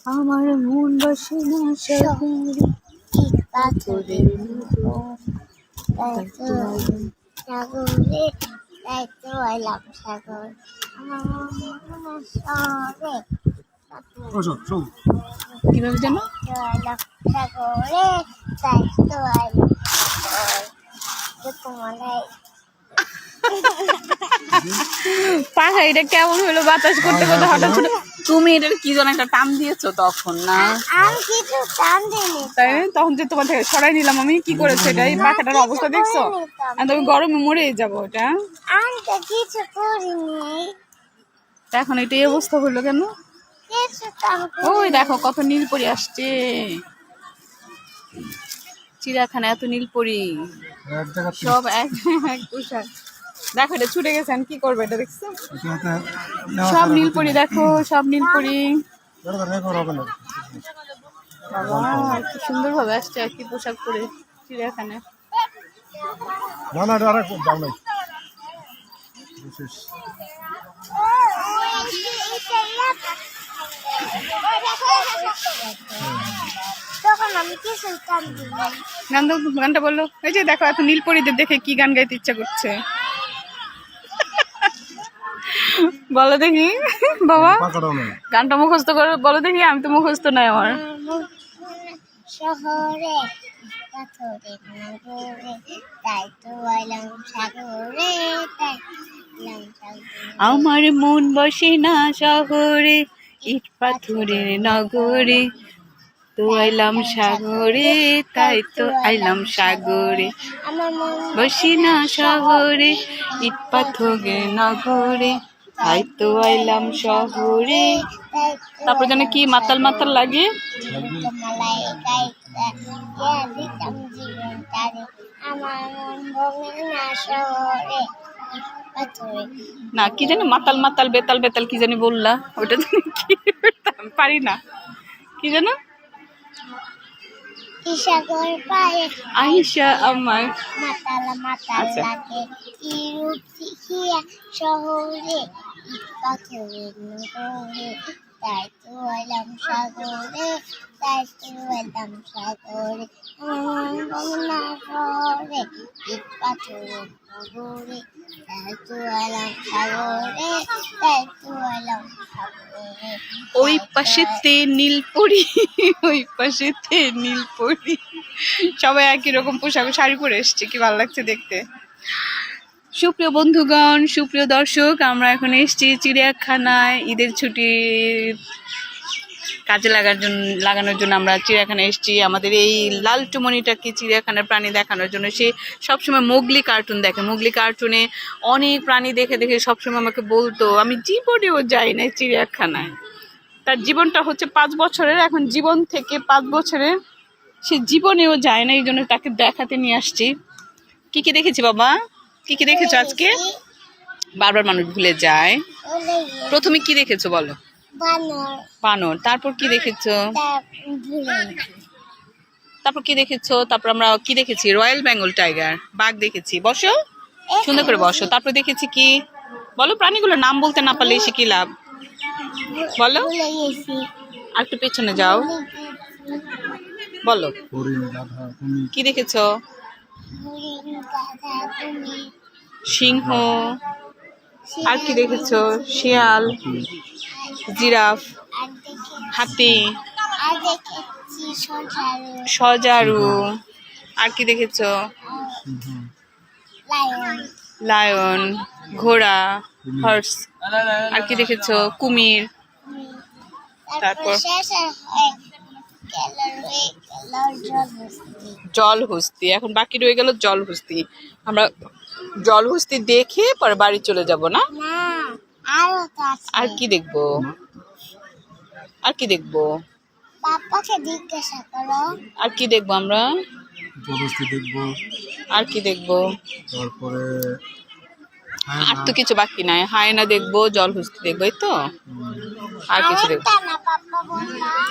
আমার মন বসে না শহরে পাথরের সাগরে দায়িত্ব আইলাম সাগর আমার শহরে কিভাবে যেন সাগরে দায়িত্ব আইলাম সাগর পাখা এটা কেমন হলো বাতাস করতে করতে হঠাৎ করে তুমি এটার কি যেন একটা টান দিয়েছো তখন না আমি কিছু টান দিইনি তাই তখন যে তোমার থেকে সরাই নিলাম আমি কি করেছো এটা এই পাখাটার অবস্থা দেখছো আর তুমি গরমে মরে যাবো এটা আমি তো কিছু করিনি এখন এটা এই অবস্থা হলো কেন কিছু কাম ওই দেখো কত নীলপরি আসছে চিড়িয়াখানা এত নীলপরি সব এক এক পোশাক দেখো এটা ছুটে গেছেন কি করবে এটা দেখছো সব নীলপরি দেখো সব নীলপরি বাবা কি সুন্দর ভাবে আসছে আর কি পোশাক পরে চিড়িয়াখানায় তখন আমি কিছু টান দিইনি গানটা বললো এই যে দেখো এত নীলপরিদের দেখে কি গান গাইতে ইচ্ছা করছে বলো দেখি বাবা গানটা মুখস্থ করে বলো দেখি আমি তো মুখস্থ নাই আমার শহরে পাথরে নগরে তাই তো আইলাম সাগরে তাই আইলাম সাগরে আমার মন বসে না শহরে ইট পাথরের নগরে তো আইলাম সাগরে তাই তো আইলাম সাগরে আমার মন বসি না শহরে ইট পাথরের নগরে তাই তো আইলাম শহরে তাই তারপর যেন কি মাতাল মাতাল লাগে মালাই গাইতা ইয়া দিতাম জীবন তারে আমার মন ভঙে না শহরে পাথরে না কি জানি মাতাল মাতাল বেতাল বেতাল কি জানি বললা ওটা জানি কি আমি পারি না কি জানো সাগর পায়ে আইসা আমার মাতাল মাতাল আচ্ছা। লাগে কি রূপ শিখিয়া শহরে ইট পাথরের নগরে তাই তো এলাম সাগরে তাই তো এলাম সাগরে আমার না শহরে ইট পাথরের নগরে তাই তো এলাম সাগরে তাই তো এলাম সাগরে ওই পাশেতে নীলপরি ওই পাশেতে নীলপরি সবাই একই রকম পোশাক শাড়ি পরে এসছে কি ভালো লাগছে দেখতে সুপ্রিয় বন্ধুগণ সুপ্রিয় দর্শক আমরা এখন এসেছি চিড়িয়াখানায় ঈদের ছুটি কাজে লাগানোর জন্য আমরা চিড়িয়াখানায় এসেছি আমাদের এই লালটুমনিটাকে চিড়িয়াখানার প্রাণী দেখানোর জন্য সে সবসময় মোগলি কার্টুন দেখে মোগলি কার্টুনে অনেক প্রাণী দেখে দেখে সবসময় আমাকে বলতো আমি জীবনেও যাই না চিড়িয়াখানায় তার জীবনটা হচ্ছে 5 বছরের এখন জীবন থেকে 5 বছরের সে জীবনেও যায় না এই জন্য তাকে দেখাতে নিয়ে আসছি কি কি দেখেছি বাবা কি কি দেখেছো আজকে বারবার মানুষ ভুলে যায় প্রথমে কি দেখেছো বলো বানর বানর তারপর কি দেখেছো তারপর কি দেখেছো তারপর আমরা কি দেখেছি রয়্যাল বেঙ্গল টাইগার বাঘ দেখেছি বসো সুন্দর করে বসো তারপর দেখেছি কি বলো প্রাণীগুলোর নাম বলতে না পারলে এসে কি লাভ বলো আর একটু পেছনে যাও বলো কি দেখেছো সিংহ আর কি দেখেছো শিয়াল জিরাফ হাতি সজারু আর কি দেখেছো লায়ন ঘোড়া হর্স আর কি দেখেছো কুমির তারপর জলহস্তি এখন বাকি রয়ে গেল জলহস্তি আমরা জলহস্তি দেখে পরে বাড়ি চলে যাব না আর কি দেখবো আর কি দেখবো পাপাকে জিজ্ঞাসা করো আর কি দেখবো আমরা জলহস্তি দেখবো আর কি দেখবো তারপরে আর তো কিছু বাকি নাই হায়না দেখবো জলহস্তি দেখবো এই তো আর কিছু দেখবো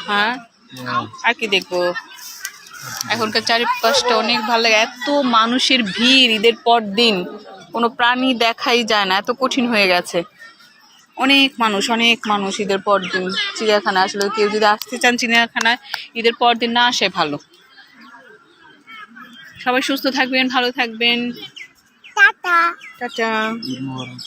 হ্যাঁ আর কি দেখবো এখনকার চারিপাশটা অনেক ভালো লাগে এত মানুষের ভিড় ঈদের পর দিন কোনো প্রাণী দেখাই যায় না এত কঠিন হয়ে গেছে অনেক মানুষ ঈদের পর দিন চিড়িয়াখানা। আসলে কেউ যদি আসতে চান চিড়িয়াখানায় ঈদের পর দিন না আসে ভালো। সবাই সুস্থ থাকবেন, ভালো থাকবেন। টাটা। টাটা। ঈদ মোবারক।